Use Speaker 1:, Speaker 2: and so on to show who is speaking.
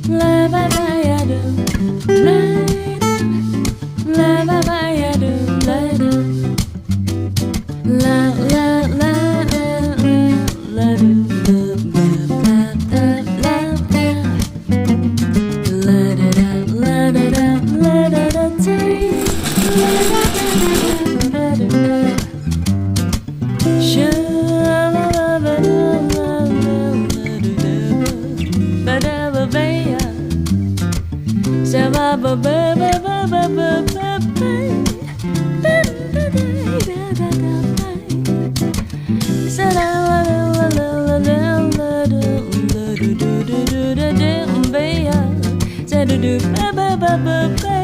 Speaker 1: La ba ba ya do, la da, la ba ba ya do, la da, la la la la do, la da la da, la da da la da da la da da day, la da da da da da. Sha la la ba da la la la do ba da ba ba ya. Sa ba ba ba ba ba ba ba ba ba. Da da da da da da ba. Sa la la la la la la la do do do do do do do ba ya. Sa do do ba ba ba ba ba.